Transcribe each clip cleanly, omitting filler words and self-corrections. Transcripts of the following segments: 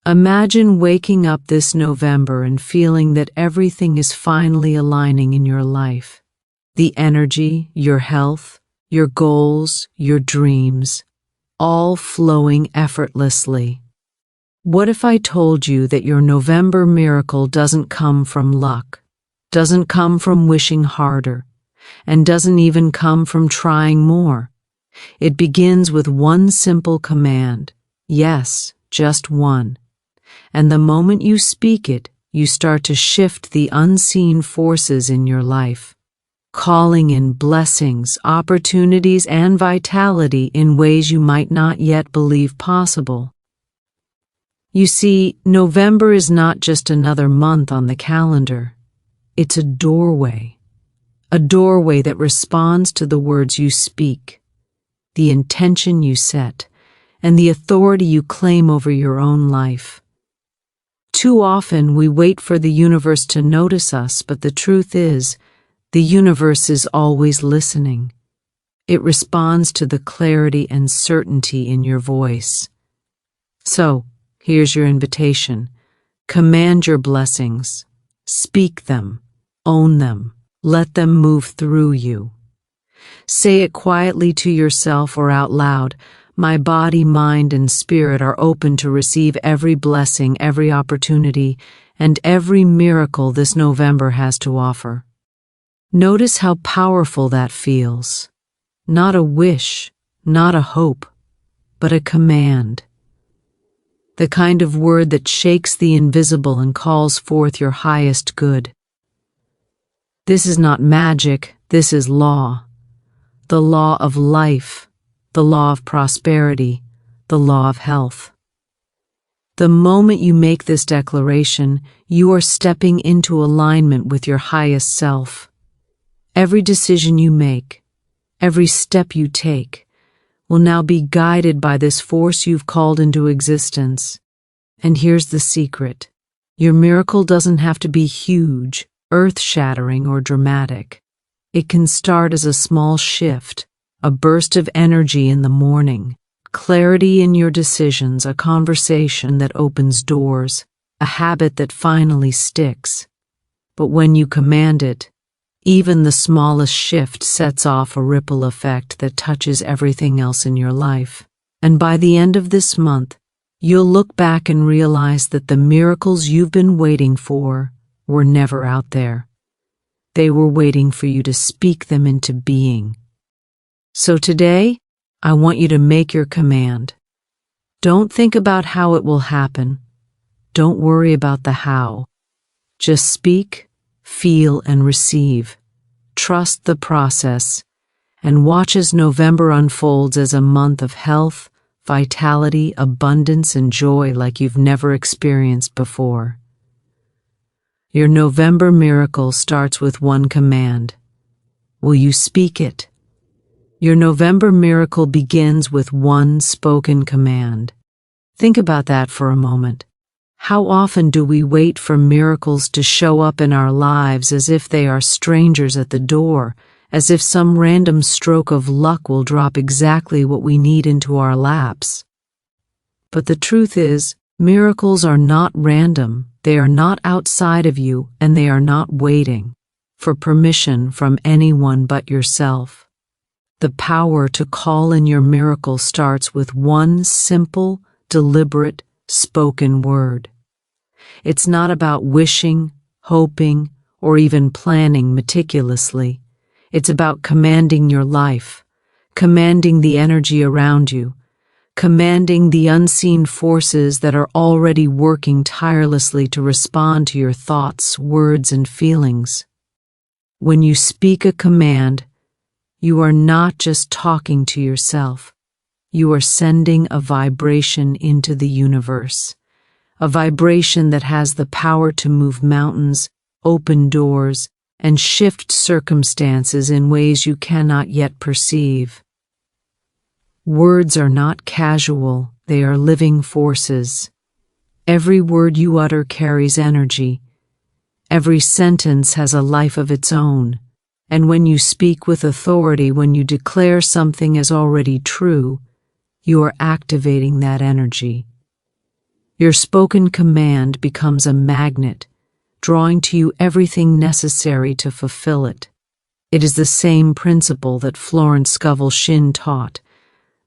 Imagine waking up this November and feeling that everything is finally aligning in your life. The energy, your health, your goals, your dreams, all flowing effortlessly. What if I told you that your November miracle doesn't come from luck, doesn't come from wishing harder, and doesn't even come from trying more? It begins with one simple command. Yes, just one. And the moment you speak it, you start to shift the unseen forces in your life, calling in blessings, opportunities, and vitality in ways you might not yet believe possible. You see, November is not just another month on the calendar. It's a doorway that responds to the words you speak, the intention you set, and the authority you claim over your own life. Too often we wait for the universe to notice us, but the truth is, the universe is always listening. It responds to the clarity and certainty in your voice. So, here's your invitation. Command your blessings. Speak them. Own them. Let them move through you. Say it quietly to yourself or out loud. My body, mind, and spirit are open to receive every blessing, every opportunity, and every miracle this November has to offer. Notice how powerful that feels. Not a wish, not a hope, but a command. The kind of word that shakes the invisible and calls forth your highest good. This is not magic, this is law. The law of life. The law of prosperity, the law of health. The moment you make this declaration, you are stepping into alignment with your highest self. Every decision you make, every step you take, will now be guided by this force you've called into existence. And here's the secret. Your miracle doesn't have to be huge, earth-shattering, or dramatic. It can start as a small shift, a burst of energy in the morning, clarity in your decisions, a conversation that opens doors, a habit that finally sticks. But when you command it, even the smallest shift sets off a ripple effect that touches everything else in your life. And by the end of this month, you'll look back and realize that the miracles you've been waiting for were never out there. They were waiting for you to speak them into being. So today, I want you to make your command. Don't think about how it will happen. Don't worry about the how. Just speak, feel, and receive. Trust the process, and watch as November unfolds as a month of health, vitality, abundance, and joy like you've never experienced before. Your November miracle starts with one command. Will you speak it? Your November miracle begins with one spoken command. Think about that for a moment. How often do we wait for miracles to show up in our lives as if they are strangers at the door, as if some random stroke of luck will drop exactly what we need into our laps? But the truth is, miracles are not random, they are not outside of you, and they are not waiting for permission from anyone but yourself. The power to call in your miracle starts with one simple, deliberate, spoken word. It's not about wishing, hoping, or even planning meticulously. It's about commanding your life, commanding the energy around you, commanding the unseen forces that are already working tirelessly to respond to your thoughts, words, and feelings. When you speak a command, you are not just talking to yourself. You are sending a vibration into the universe, a vibration that has the power to move mountains, open doors, and shift circumstances in ways you cannot yet perceive. Words are not casual, they are living forces. Every word you utter carries energy. Every sentence has a life of its own. And when you speak with authority, when you declare something as already true, you are activating that energy. Your spoken command becomes a magnet, drawing to you everything necessary to fulfill it. It is the same principle that Florence Scovel Shinn taught,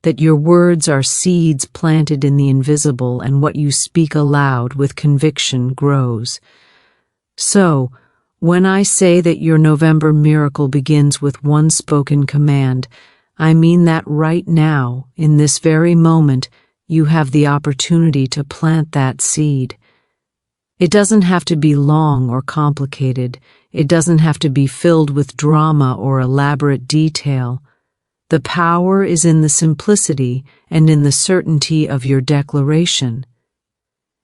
that your words are seeds planted in the invisible, and what you speak aloud with conviction grows. So, when I say that your November miracle begins with one spoken command, I mean that right now, in this very moment, you have the opportunity to plant that seed. It doesn't have to be long or complicated. It doesn't have to be filled with drama or elaborate detail. The power is in the simplicity and in the certainty of your declaration.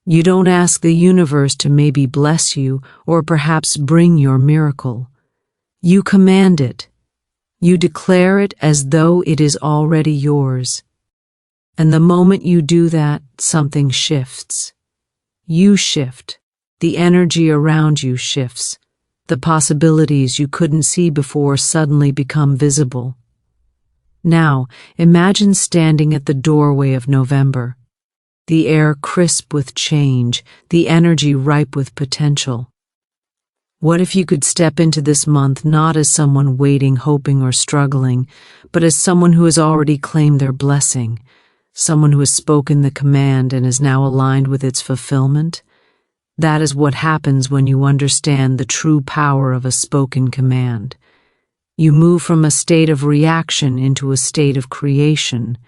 You don't ask the universe to maybe bless you or perhaps bring your miracle. You command it. You declare it as though it is already yours. And the moment you do that, something shifts. You shift. The energy around you shifts. The possibilities you couldn't see before suddenly become visible. Now, imagine standing at the doorway of November. The air crisp with change, the energy ripe with potential. What if you could step into this month not as someone waiting, hoping, or struggling, but as someone who has already claimed their blessing, someone who has spoken the command and is now aligned with its fulfillment? That is what happens when you understand the true power of a spoken command. You move from a state of reaction into a state of creation.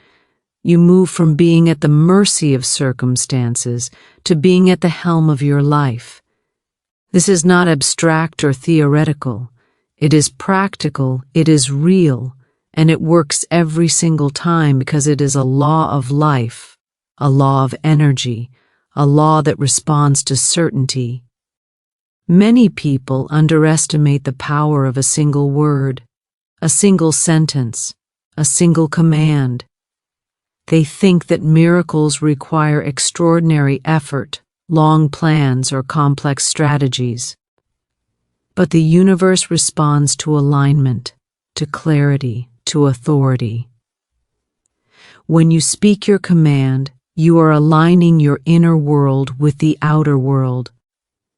You move from being at the mercy of circumstances to being at the helm of your life. This is not abstract or theoretical. It is practical, it is real, and it works every single time because it is a law of life, a law of energy, a law that responds to certainty. Many people underestimate the power of a single word, a single sentence, a single command. They think that miracles require extraordinary effort, long plans, or complex strategies. But the universe responds to alignment, to clarity, to authority. When you speak your command, you are aligning your inner world with the outer world.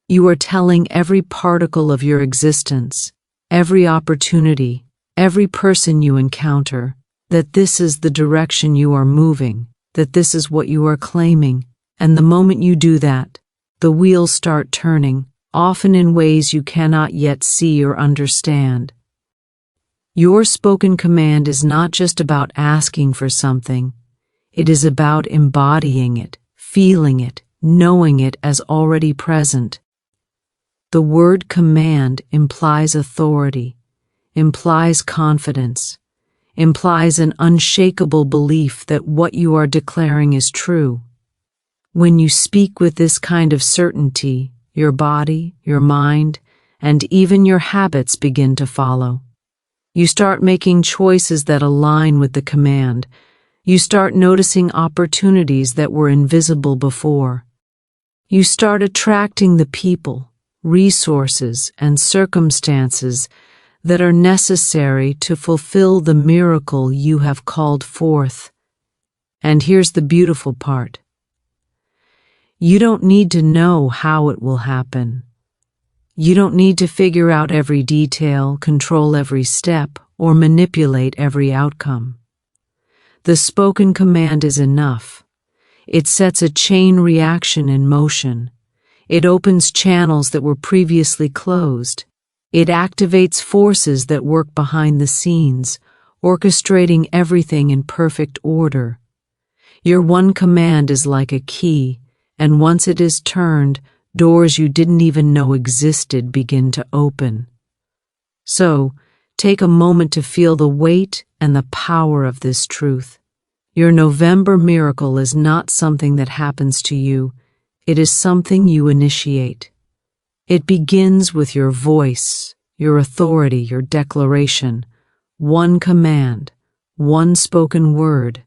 You are telling every particle of your existence, every opportunity, every person you encounter, that this is the direction you are moving, that this is what you are claiming, and the moment you do that, the wheels start turning, often in ways you cannot yet see or understand. Your spoken command is not just about asking for something, it is about embodying it, feeling it, knowing it as already present. The word command implies authority, implies confidence, implies an unshakable belief that what you are declaring is true. When you speak with this kind of certainty, your body, your mind, and even your habits begin to follow. You start making choices that align with the command. You start noticing opportunities that were invisible before. You start attracting the people, resources, and circumstances that are necessary to fulfill the miracle you have called forth. And here's the beautiful part. You don't need to know how it will happen. You don't need to figure out every detail, control every step, or manipulate every outcome. The spoken command is enough. It sets a chain reaction in motion. It opens channels that were previously closed. It activates forces that work behind the scenes, orchestrating everything in perfect order. Your one command is like a key, and once it is turned, doors you didn't even know existed begin to open. So, take a moment to feel the weight and the power of this truth. Your November miracle is not something that happens to you, it is something you initiate. It begins with your voice, your authority, your declaration, one command, one spoken word.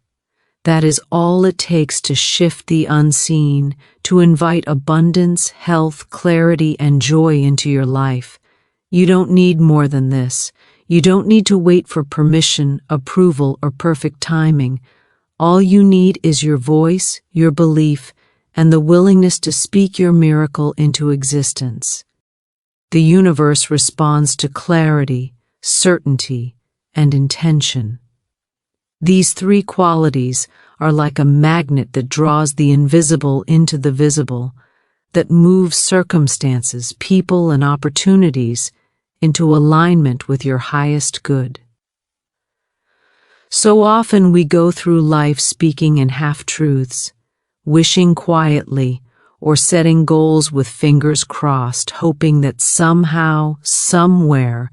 That is all it takes to shift the unseen, to invite abundance, health, clarity, and joy into your life. You don't need more than this. You don't need to wait for permission, approval, or perfect timing. All you need is your voice, your belief, and the willingness to speak your miracle into existence. The universe responds to clarity, certainty, and intention. These three qualities are like a magnet that draws the invisible into the visible, that moves circumstances, people, and opportunities into alignment with your highest good. So often we go through life speaking in half-truths, wishing quietly, or setting goals with fingers crossed, hoping that somehow, somewhere,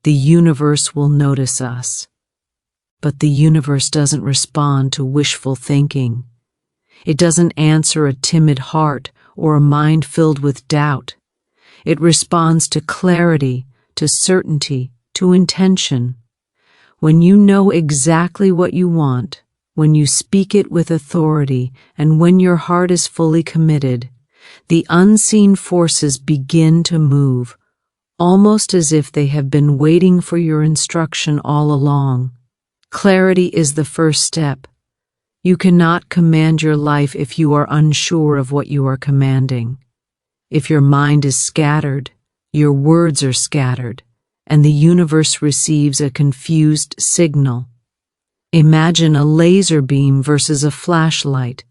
the universe will notice us. But the universe doesn't respond to wishful thinking. It doesn't answer a timid heart or a mind filled with doubt. It responds to clarity, to certainty, to intention. When you know exactly what you want, when you speak it with authority, and when your heart is fully committed, the unseen forces begin to move, almost as if they have been waiting for your instruction all along. Clarity is the first step. You cannot command your life if you are unsure of what you are commanding. If your mind is scattered, your words are scattered, and the universe receives a confused signal. Imagine a laser beam versus a flashlight.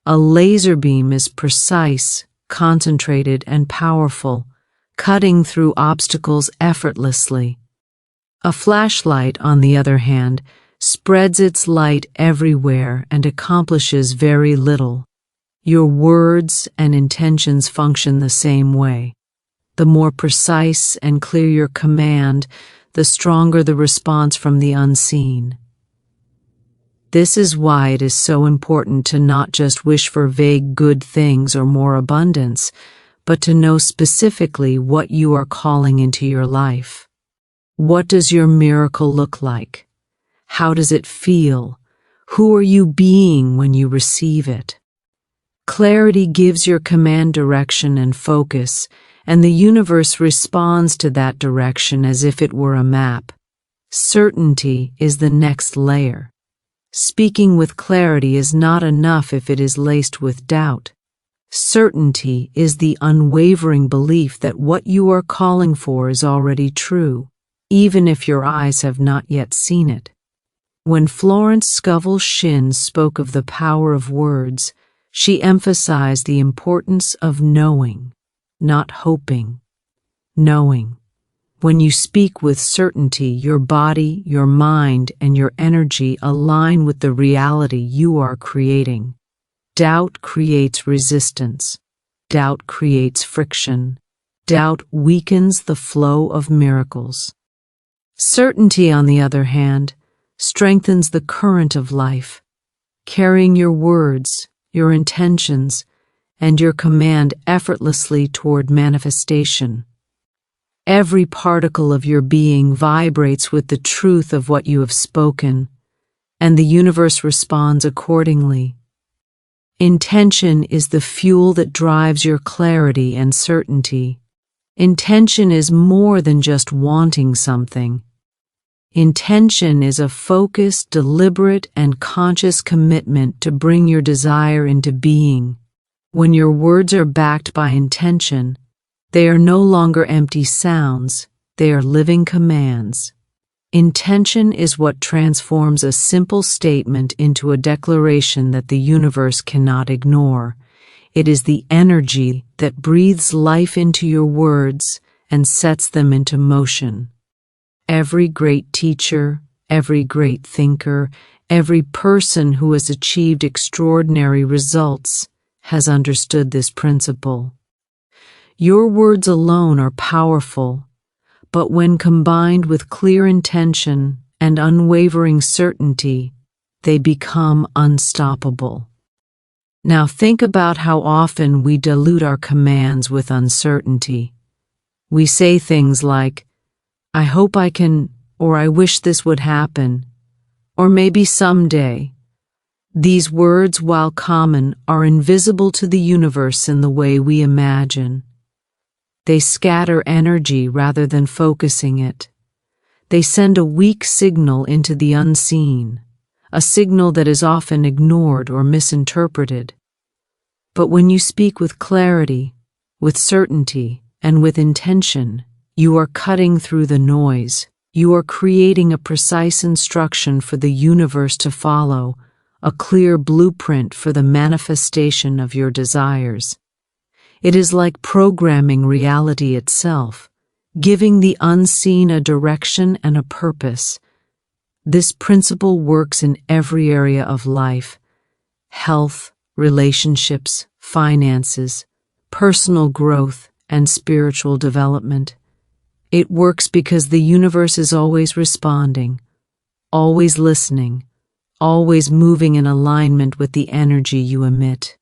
A laser beam is precise, concentrated, and powerful, cutting through obstacles effortlessly. A flashlight, on the other hand, spreads its light everywhere and accomplishes very little. Your words and intentions function the same way. The more precise and clear your command, the stronger the response from the unseen. This is why it is so important to not just wish for vague good things or more abundance, but to know specifically what you are calling into your life. What does your miracle look like? How does it feel? Who are you being when you receive it? Clarity gives your command direction and focus, and the universe responds to that direction as if it were a map. Certainty is the next layer. Speaking with clarity is not enough if it is laced with doubt. Certainty is the unwavering belief that what you are calling for is already true, even if your eyes have not yet seen it. When Florence Scovel Shinn spoke of the power of words, she emphasized the importance of knowing, not hoping. Knowing. When you speak with certainty, your body, your mind, and your energy align with the reality you are creating. Doubt creates resistance. Doubt creates friction. Doubt weakens the flow of miracles. Certainty, on the other hand, strengthens the current of life, carrying your words, your intentions, and your command effortlessly toward manifestation. Every particle of your being vibrates with the truth of what you have spoken, and the universe responds accordingly. Intention is the fuel that drives your clarity and certainty. Intention is more than just wanting something. Intention is a focused, deliberate, and conscious commitment to bring your desire into being. When your words are backed by intention, they are no longer empty sounds, they are living commands. Intention is what transforms a simple statement into a declaration that the universe cannot ignore. It is the energy that breathes life into your words and sets them into motion. Every great teacher, every great thinker, every person who has achieved extraordinary results has understood this principle. Your words alone are powerful, but when combined with clear intention and unwavering certainty, they become unstoppable. Now think about how often we dilute our commands with uncertainty. We say things like, "I hope I can," or "I wish this would happen," or "maybe someday." These words, while common, are invisible to the universe in the way we imagine. They scatter energy rather than focusing it. They send a weak signal into the unseen, a signal that is often ignored or misinterpreted. But when you speak with clarity, with certainty, and with intention, you are cutting through the noise. You are creating a precise instruction for the universe to follow, a clear blueprint for the manifestation of your desires. It is like programming reality itself, giving the unseen a direction and a purpose. This principle works in every area of life: health, relationships, finances, personal growth, and spiritual development. It works because the universe is always responding, always listening, always moving in alignment with the energy you emit.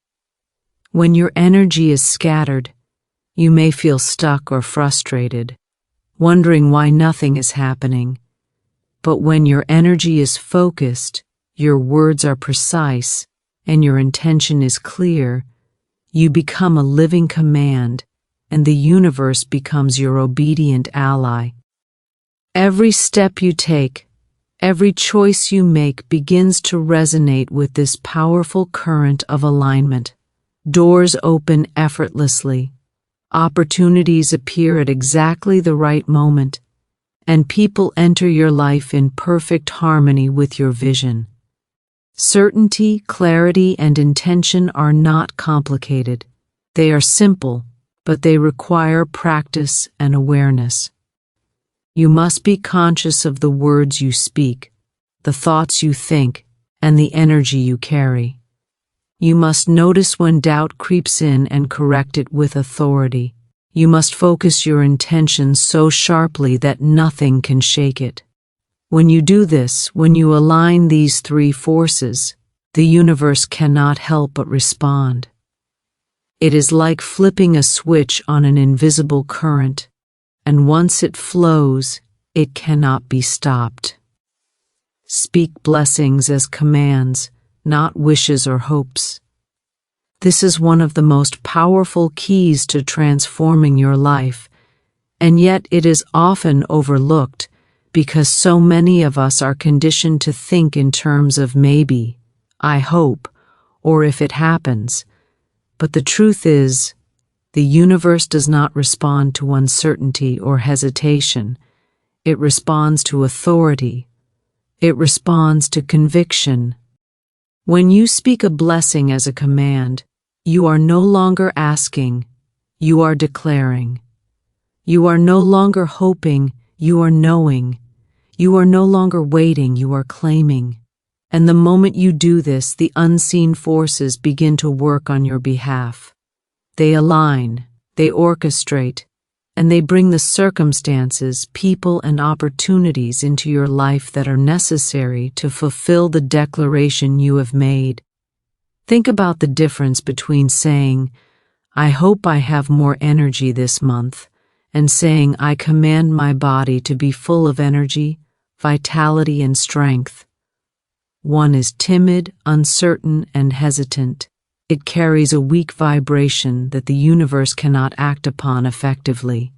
When your energy is scattered, you may feel stuck or frustrated, wondering why nothing is happening. But when your energy is focused, your words are precise, and your intention is clear, you become a living command, and the universe becomes your obedient ally. Every step you take, every choice you make begins to resonate with this powerful current of alignment. Doors open effortlessly, opportunities appear at exactly the right moment, and people enter your life in perfect harmony with your vision. Certainty, clarity, and intention are not complicated. They are simple, but they require practice and awareness. You must be conscious of the words you speak, the thoughts you think, and the energy you carry. You must notice when doubt creeps in and correct it with authority. You must focus your intention so sharply that nothing can shake it. When you do this, when you align these three forces, the universe cannot help but respond. It is like flipping a switch on an invisible current, and once it flows, it cannot be stopped. Speak blessings as commands, not wishes or hopes. This is one of the most powerful keys to transforming your life, and yet it is often overlooked because so many of us are conditioned to think in terms of maybe, I hope, or if it happens. But the truth is, the universe does not respond to uncertainty or hesitation. It responds to authority. It responds to conviction. When you speak a blessing as a command, you are no longer asking, you are declaring. You are no longer hoping, you are knowing. You are no longer waiting, you are claiming. And the moment you do this, the unseen forces begin to work on your behalf. They align, they orchestrate, and they bring the circumstances, people, and opportunities into your life that are necessary to fulfill the declaration you have made. Think about the difference between saying, I hope I have more energy this month, and saying, I command my body to be full of energy, vitality, and strength. One is timid, uncertain, and hesitant. It carries a weak vibration that the universe cannot act upon effectively.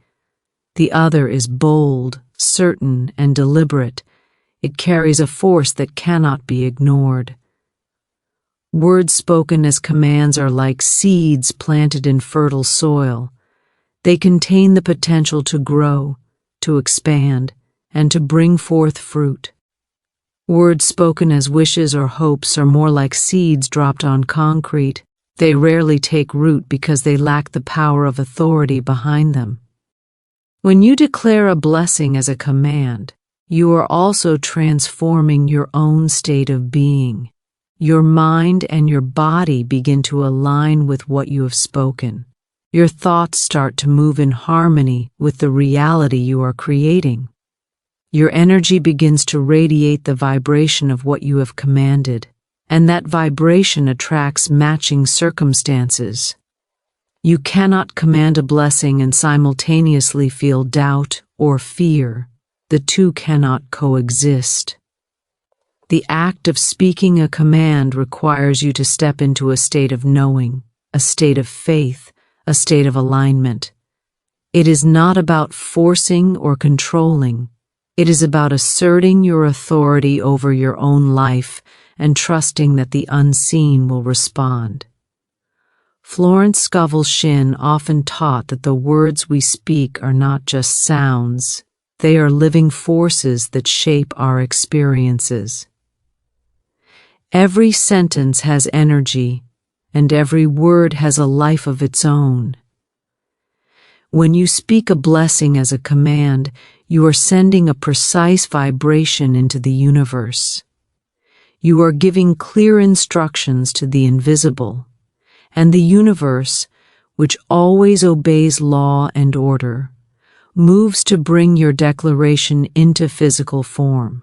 The other is bold, certain, and deliberate. It carries a force that cannot be ignored. Words spoken as commands are like seeds planted in fertile soil. They contain the potential to grow, to expand, and to bring forth fruit. Words spoken as wishes or hopes are more like seeds dropped on concrete. They rarely take root because they lack the power of authority behind them. When you declare a blessing as a command, you are also transforming your own state of being. Your mind and your body begin to align with what you have spoken. Your thoughts start to move in harmony with the reality you are creating. Your energy begins to radiate the vibration of what you have commanded, and that vibration attracts matching circumstances. You cannot command a blessing and simultaneously feel doubt or fear. The two cannot coexist. The act of speaking a command requires you to step into a state of knowing, a state of faith, a state of alignment. It is not about forcing or controlling. It is about asserting your authority over your own life and trusting that the unseen will respond. Florence Scovel Shinn often taught that the words we speak are not just sounds, they are living forces that shape our experiences. Every sentence has energy, and every word has a life of its own. When you speak a blessing as a command, you are sending a precise vibration into the universe. You are giving clear instructions to the invisible, and the universe, which always obeys law and order, moves to bring your declaration into physical form.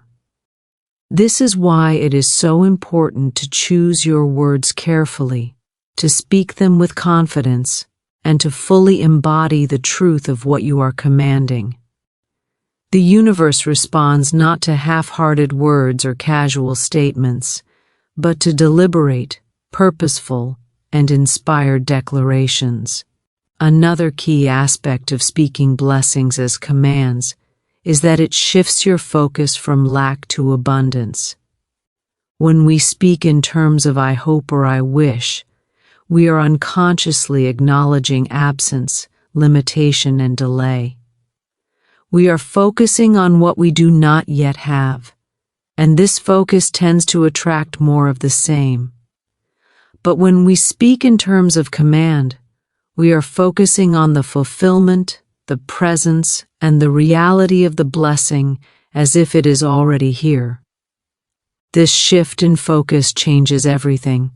This is why it is so important to choose your words carefully, to speak them with confidence, and to fully embody the truth of what you are commanding. The universe responds not to half-hearted words or casual statements, but to deliberate, purposeful, and inspired declarations. Another key aspect of speaking blessings as commands is that it shifts your focus from lack to abundance. When we speak in terms of I hope or I wish, we are unconsciously acknowledging absence, limitation, and delay. We are focusing on what we do not yet have, and this focus tends to attract more of the same. But when we speak in terms of command, we are focusing on the fulfillment, the presence, and the reality of the blessing as if it is already here. This shift in focus changes everything.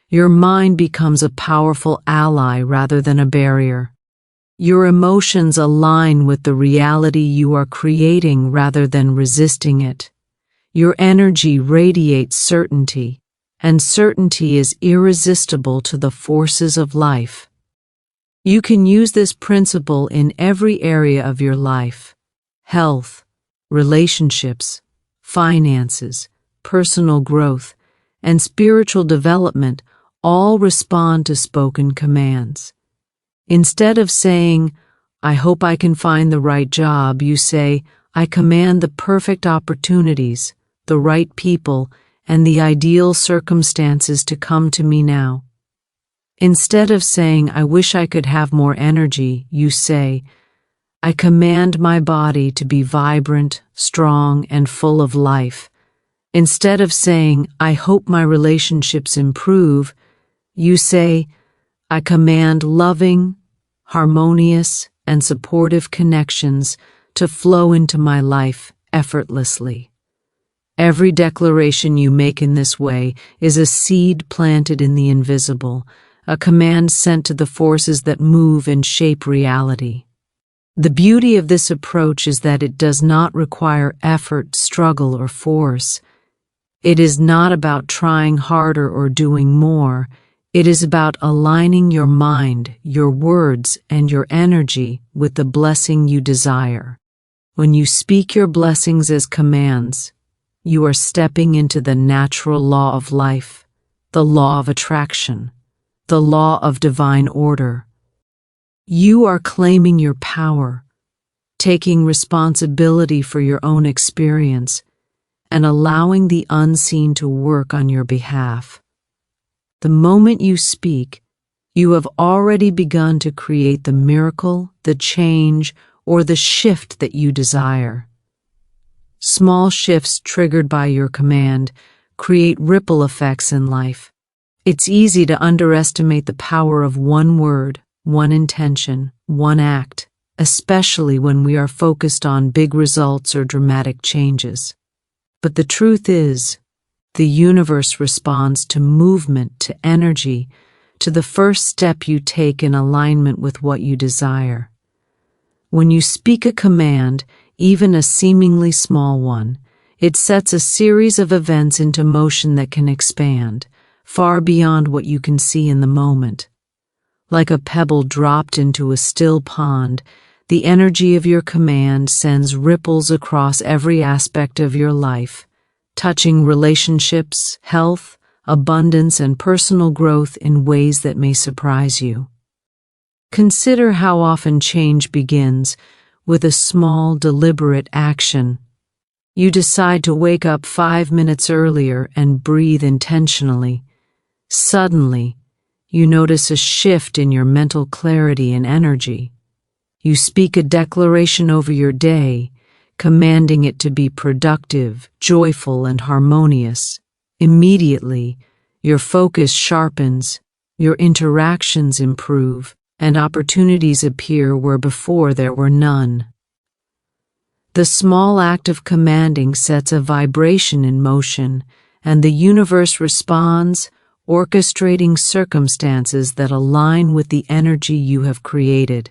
Your mind becomes a powerful ally rather than a barrier. Your emotions align with the reality you are creating rather than resisting it. Your energy radiates certainty, and certainty is irresistible to the forces of life. You can use this principle in every area of your life: health, relationships, finances, personal growth, and spiritual development all respond to spoken commands. Instead of saying, I hope I can find the right job, you say, I command the perfect opportunities, the right people, and the ideal circumstances to come to me now. Instead of saying, I wish I could have more energy, you say, I command my body to be vibrant, strong, and full of life. Instead of saying, I hope my relationships improve, you say, I command loving, harmonious, and supportive connections to flow into my life effortlessly. Every declaration you make in this way is a seed planted in the invisible, a command sent to the forces that move and shape reality. The beauty of this approach is that it does not require effort, struggle, or force. It is not about trying harder or doing more. It is about aligning your mind, your words, and your energy with the blessing you desire. When you speak your blessings as commands, you are stepping into the natural law of life, the law of attraction, the law of divine order. You are claiming your power, taking responsibility for your own experience, and allowing the unseen to work on your behalf. The moment you speak, you have already begun to create the miracle, the change, or the shift that you desire. Small shifts triggered by your command create ripple effects in life. It's easy to underestimate the power of one word, one intention, one act, especially when we are focused on big results or dramatic changes. But the truth is, the universe responds to movement, to energy, to the first step you take in alignment with what you desire. When you speak a command, even a seemingly small one, it sets a series of events into motion that can expand, far beyond what you can see in the moment. Like a pebble dropped into a still pond, the energy of your command sends ripples across every aspect of your life, touching relationships, health, abundance, and personal growth in ways that may surprise you. Consider how often change begins with a small, deliberate action. You decide to wake up 5 minutes earlier and breathe intentionally. Suddenly, you notice a shift in your mental clarity and energy. You speak a declaration over your day, commanding it to be productive, joyful, and harmonious. Immediately, your focus sharpens, your interactions improve, and opportunities appear where before there were none. The small act of commanding sets a vibration in motion, and the universe responds, orchestrating circumstances that align with the energy you have created.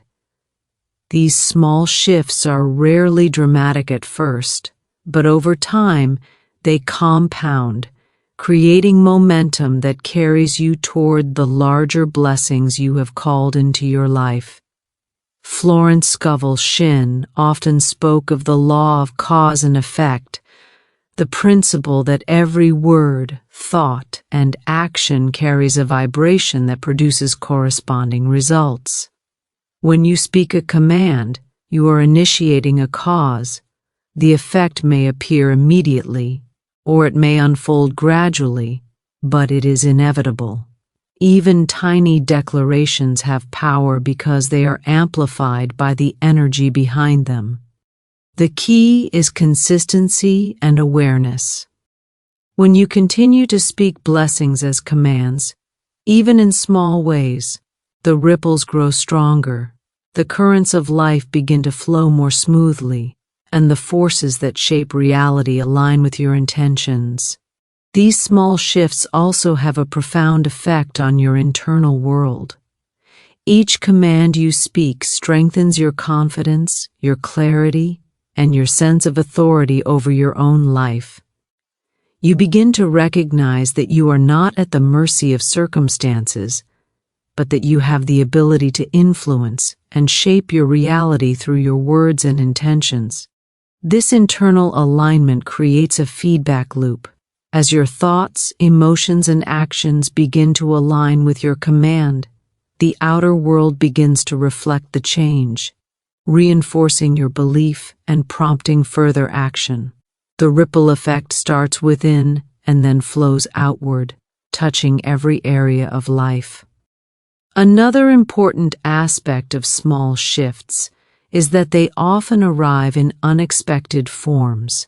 These small shifts are rarely dramatic at first, but over time, they compound, creating momentum that carries you toward the larger blessings you have called into your life. Florence Scovel Shinn often spoke of the law of cause and effect, the principle that every word, thought, and action carries a vibration that produces corresponding results. When you speak a command, you are initiating a cause. The effect may appear immediately, or it may unfold gradually, but it is inevitable. Even tiny declarations have power because they are amplified by the energy behind them. The key is consistency and awareness. When you continue to speak blessings as commands, even in small ways, the ripples grow stronger, the currents of life begin to flow more smoothly, and the forces that shape reality align with your intentions. These small shifts also have a profound effect on your internal world. Each command you speak strengthens your confidence, your clarity, and your sense of authority over your own life. You begin to recognize that you are not at the mercy of circumstances, but that you have the ability to influence and shape your reality through your words and intentions. This internal alignment creates a feedback loop. As your thoughts, emotions, and actions begin to align with your command, the outer world begins to reflect the change, reinforcing your belief and prompting further action. The ripple effect starts within and then flows outward, touching every area of life. Another important aspect of small shifts is that they often arrive in unexpected forms.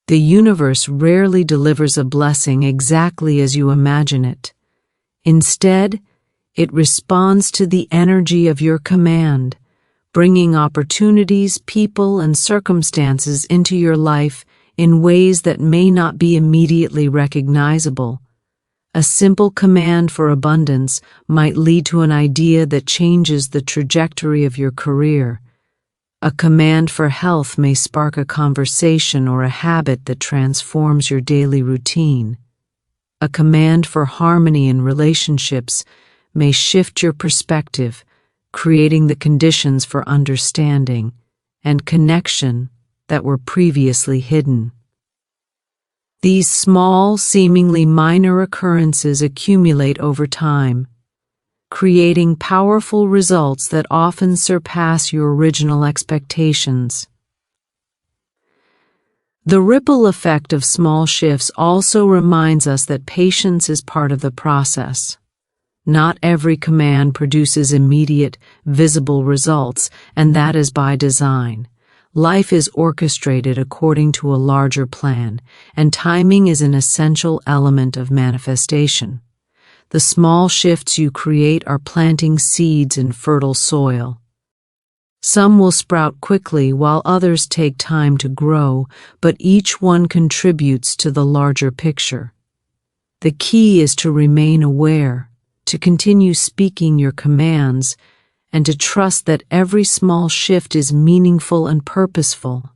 The universe rarely delivers a blessing exactly as you imagine it. Instead, it responds to the energy of your command, bringing opportunities, people, and circumstances into your life in ways that may not be immediately recognizable. A simple command for abundance might lead to an idea that changes the trajectory of your career. A command for health may spark a conversation or a habit that transforms your daily routine. A command for harmony in relationships may shift your perspective, creating the conditions for understanding and connection that were previously hidden. These small, seemingly minor occurrences accumulate over time, creating powerful results that often surpass your original expectations. The ripple effect of small shifts also reminds us that patience is part of the process. Not every command produces immediate, visible results, and that is by design. Life is orchestrated according to a larger plan, and timing is an essential element of manifestation. The small shifts you create are planting seeds in fertile soil. Some will sprout quickly while others take time to grow, but each one contributes to the larger picture. The key is to remain aware, to continue speaking your commands, and to trust that every small shift is meaningful and purposeful.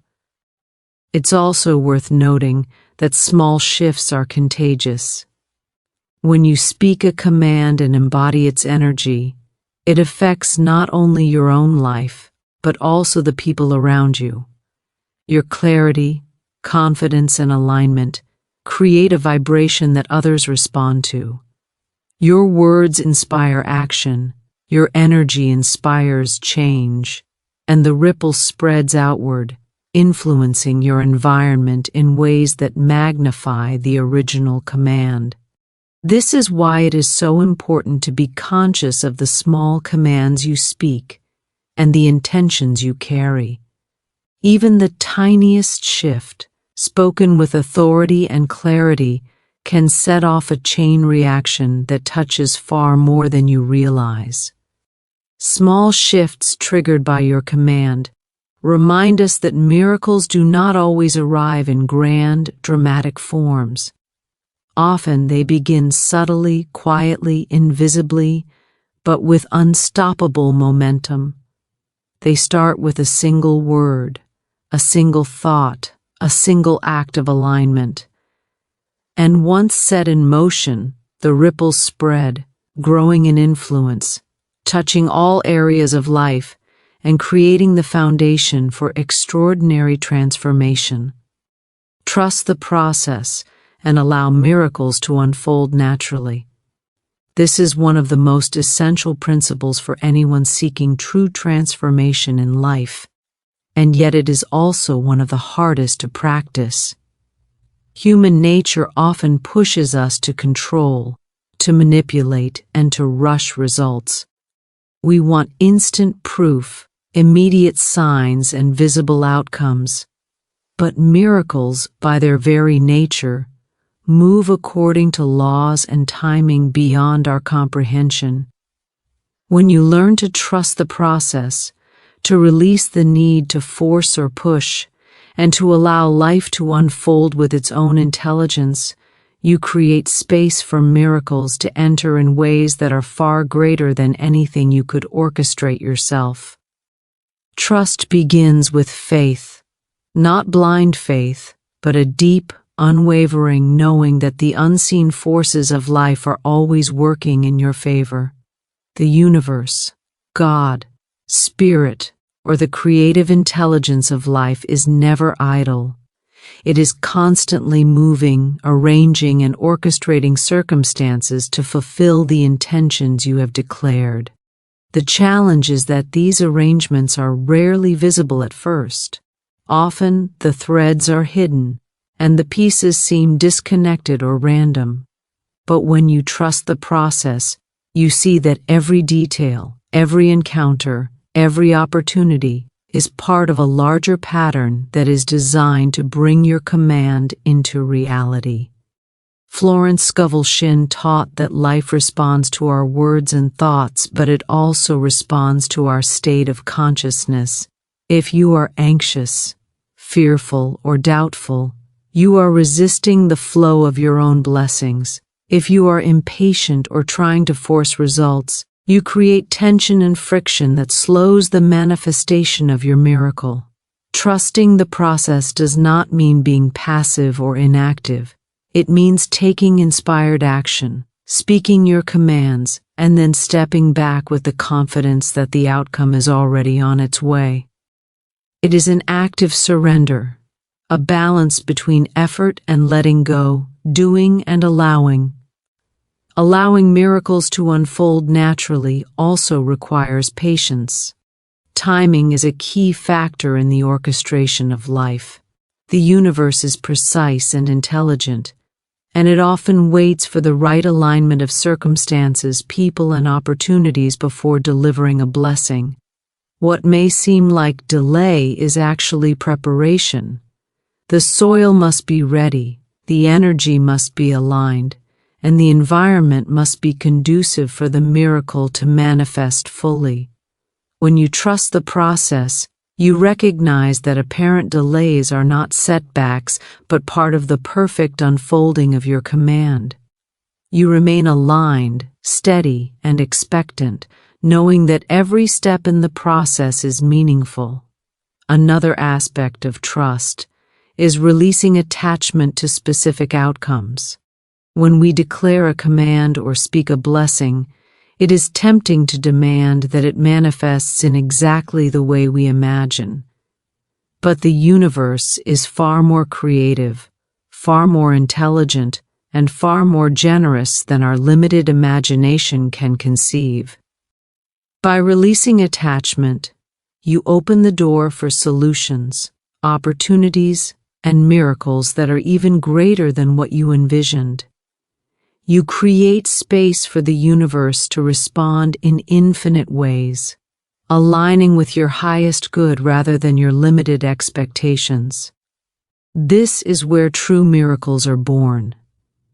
It's also worth noting that small shifts are contagious. When you speak a command and embody its energy, it affects not only your own life, but also the people around you. Your clarity, confidence, and alignment create a vibration that others respond to. Your words inspire action, your energy inspires change, and the ripple spreads outward, influencing your environment in ways that magnify the original command. This is why it is so important to be conscious of the small commands you speak and the intentions you carry. Even the tiniest shift, spoken with authority and clarity, can set off a chain reaction that touches far more than you realize. Small shifts triggered by your command remind us that miracles do not always arrive in grand, dramatic forms. Often they begin subtly, quietly, invisibly, but with unstoppable momentum. They start with a single word, a single thought, a single act of alignment. And once set in motion, the ripples spread, growing in influence, touching all areas of life and creating the foundation for extraordinary transformation. Trust the process and allow miracles to unfold naturally. This is one of the most essential principles for anyone seeking true transformation in life, and yet it is also one of the hardest to practice. Human nature often pushes us to control, to manipulate, and to rush results. We want instant proof, immediate signs, and visible outcomes. But miracles, by their very nature, move according to laws and timing beyond our comprehension. When you learn to trust the process, to release the need to force or push, and to allow life to unfold with its own intelligence, you create space for miracles to enter in ways that are far greater than anything you could orchestrate yourself. Trust begins with faith, not blind faith, but a deep, unwavering knowing that the unseen forces of life are always working in your favor. The universe, God, Spirit, or the creative intelligence of life is never idle. It is constantly moving, arranging, and orchestrating circumstances to fulfill the intentions you have declared. The challenge is that these arrangements are rarely visible at first. Often, the threads are hidden, and the pieces seem disconnected or random. But when you trust the process, you see that every detail, every encounter, every opportunity is part of a larger pattern that is designed to bring your command into reality. Florence Scovel Shinn taught that life responds to our words and thoughts, but it also responds to our state of consciousness. If you are anxious, fearful, or doubtful, you are resisting the flow of your own blessings. If you are impatient or trying to force results, you create tension and friction that slows the manifestation of your miracle. Trusting the process does not mean being passive or inactive. It means taking inspired action, speaking your commands, and then stepping back with the confidence that the outcome is already on its way. It is an active surrender, a balance between effort and letting go, doing and allowing. Allowing miracles to unfold naturally also requires patience. Timing is a key factor in the orchestration of life. The universe is precise and intelligent, and it often waits for the right alignment of circumstances, people, and opportunities before delivering a blessing. What may seem like delay is actually preparation. The soil must be ready, the energy must be aligned, and the environment must be conducive for the miracle to manifest fully. When you trust the process, you recognize that apparent delays are not setbacks, but part of the perfect unfolding of your command. You remain aligned, steady, and expectant, knowing that every step in the process is meaningful. Another aspect of trust is releasing attachment to specific outcomes. When we declare a command or speak a blessing, it is tempting to demand that it manifests in exactly the way we imagine. But the universe is far more creative, far more intelligent, and far more generous than our limited imagination can conceive. By releasing attachment, you open the door for solutions, opportunities, and miracles that are even greater than what you envisioned. You create space for the universe to respond in infinite ways, aligning with your highest good rather than your limited expectations. This is where true miracles are born.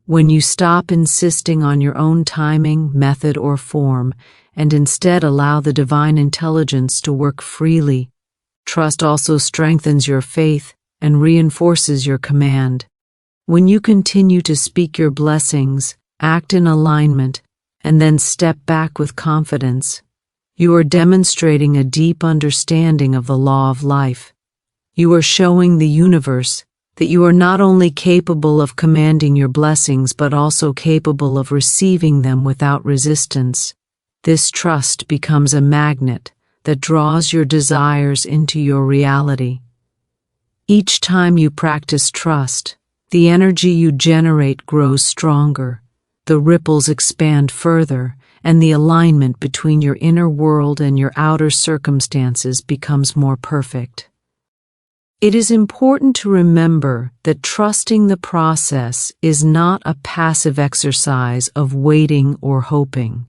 When you stop insisting on your own timing, method, or form, and instead allow the divine intelligence to work freely. Trust also strengthens your faith and reinforces your command. When you continue to speak your blessings, act in alignment, and then step back with confidence, you are demonstrating a deep understanding of the law of life. You are showing the universe that you are not only capable of commanding your blessings but also capable of receiving them without resistance. This trust becomes a magnet that draws your desires into your reality. Each time you practice trust, the energy you generate grows stronger, the ripples expand further, and the alignment between your inner world and your outer circumstances becomes more perfect. It is important to remember that trusting the process is not a passive exercise of waiting or hoping.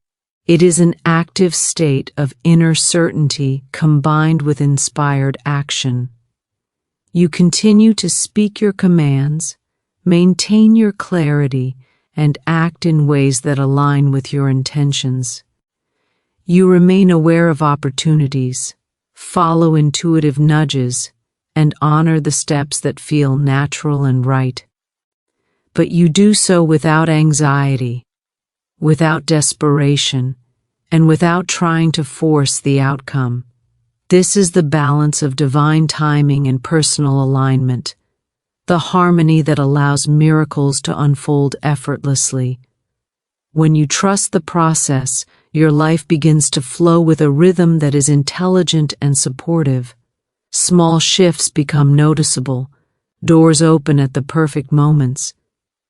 It is an active state of inner certainty combined with inspired action. You continue to speak your commands, maintain your clarity, and act in ways that align with your intentions. You remain aware of opportunities, follow intuitive nudges, and honor the steps that feel natural and right. But you do so without anxiety, without desperation, and without trying to force the outcome. This is the balance of divine timing and personal alignment, the harmony that allows miracles to unfold effortlessly. When you trust the process, your life begins to flow with a rhythm that is intelligent and supportive. Small shifts become noticeable, doors open at the perfect moments,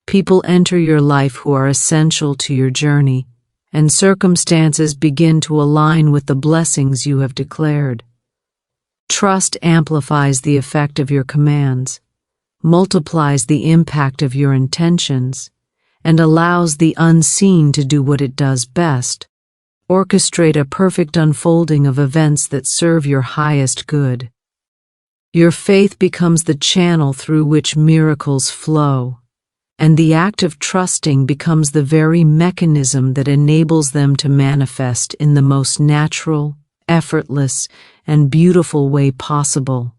people enter your life who are essential to your journey, and circumstances begin to align with the blessings you have declared. Trust amplifies the effect of your commands, multiplies the impact of your intentions, and allows the unseen to do what it does best, orchestrate a perfect unfolding of events that serve your highest good. Your faith becomes the channel through which miracles flow, and the act of trusting becomes the very mechanism that enables them to manifest in the most natural, effortless, and beautiful way possible.